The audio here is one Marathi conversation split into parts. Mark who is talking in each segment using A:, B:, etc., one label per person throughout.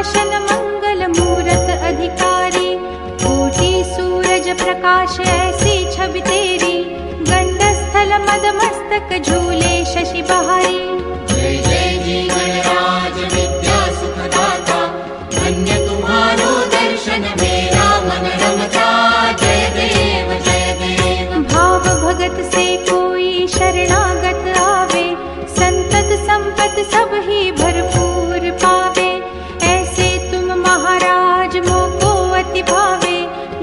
A: सुदर्शन मंगल मूरत अधिकारी, कोटि सूरज प्रकाश ऐसी छवि तेरी, गंड स्थल मद मस्तक झूले शशि बहारी।
B: जय जय जी गणराज विद्या सुखदाता, धन्य तुम्हारो दर्शन मेरा मन रमता। जय देव जय देव।
A: भाव भगत से कोई शरणागत आवे, संतत संपत सब ही भरपूर पावे। ऐसे तुम महाराज मोको अति भावे,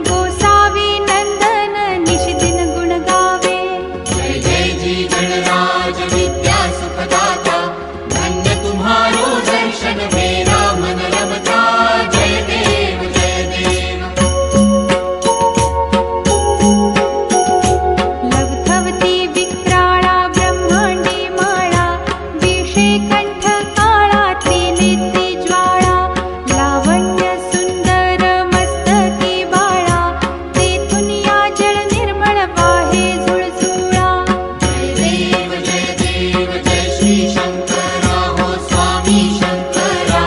A: गोसावी नंदन निश दिन गुण गावे।
B: जय जय जी गणराज विद्या सुखदाता, धन्य तुम्हारो दर्शन मेरा मन रमता। जय देव जय देव।
A: लवथवती विक्राळा ब्रह्मांडी माळा, विषे कंठ काळा त्रिनेत्री ज्वाळा, लावण्य सुंदर मस्तकी बाळा, तेथून या जळ निर्मळ वाहे झुळझुळा।
B: जय देव जय श्री शंकरा हो स्वामी शंकरा,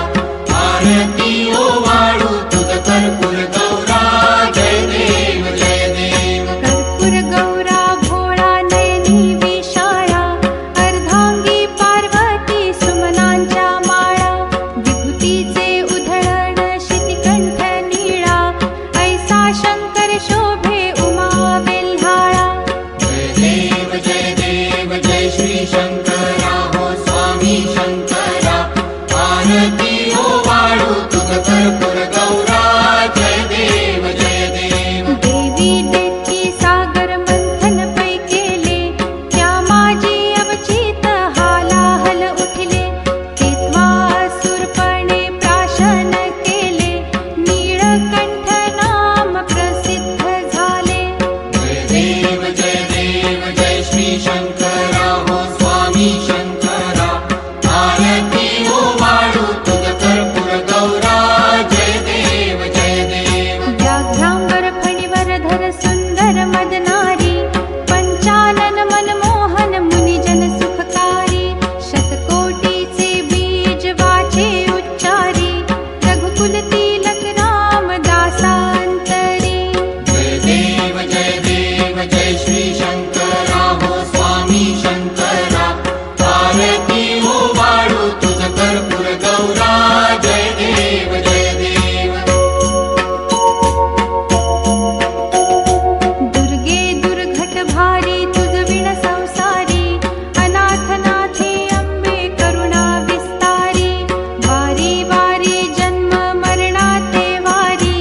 B: आरती ओ वाळू तुझ कर्पूर गौरा। जय देव जय देव।
A: कर्पूर गौरा भोळा नयनी विशाळा, अर्धांगी पार्वती सुमनांच्या माळा, विभूतीचे उधळण शितिकंठ नीळा, ऐसा शंकर शोभे उमा वेल्हाळा।
B: जय देव जय श्री शंकरा हो स्वामी शंकरा, आरती ओ वाळू तुझ कर्पूर गौरा। जय देव जय देव।
A: देवी देती सागर मंथन पै केले, त्या माझी अवचित हालाहल उठले, तेव्हा असुरपणे प्राशन केले, नीळकंठ नाम प्रसिद्ध झाले।
B: जय देव जय श्री शंकरा हो स्वामी शंकरा, आरती ओ वाळू तुझ कर्पूर गौरा। जय देव जय देव।
A: व्याघ्रांबर फणीवर धर सुंदर मदनारी, पंचानन मनमोहन मुनिजन सुखकारी, शतकोटीचे बीज वाचे उच्चारी, रघुकुल तिलक राम दासांतरी।
B: जय देव जय श्री शंकरा हो स्वामी शंकरा, आरती ओ वाळू तुझ कर्पूर गौरा। जय देव जय देव।
A: दुर्गे दुर्घट भारी तुझ विण संसारी, अनाथनाथे अंबे करुणा विस्तारी, वारी वारी जन्म मरणाते वारी,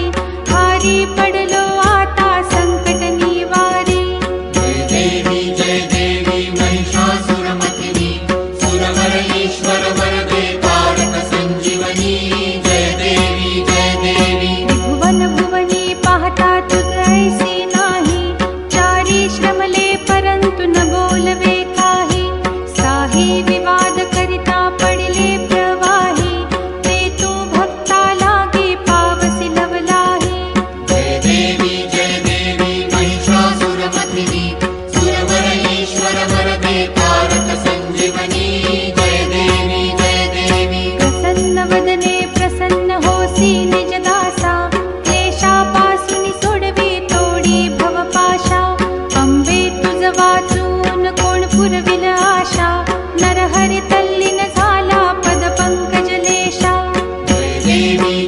A: भारी पडलो आता संकट निवारी।
B: जय देवी महिषासुरमर्दिनी, सुरवर ईश्वर वरदे तारक संजीवनी। जय देवी जय देवी।
A: भुवन भुवनी पाहता तुझ ऐसी नाही, चारी श्रमले परंतु न बोलवे काही, साही विवाद करिता पडले प्रवाही, ते तू भक्ता लागी पावसी लवलाही।
B: जय देवी महिषासुरमर्दिनी, सुरवर ईश्वर वरदे तारक संजीवनी। जय देवी जय देवी।
A: प्रसन्न वदने प्रसन्न होसी निज दासा, क्लेशापासून सोडवी तोडी भवपाशा, अंबे तुझ वाचून कोण पुरविल आशा, नरहरी तल्लीन झाला पद पंकज लेशा।
B: जय देवी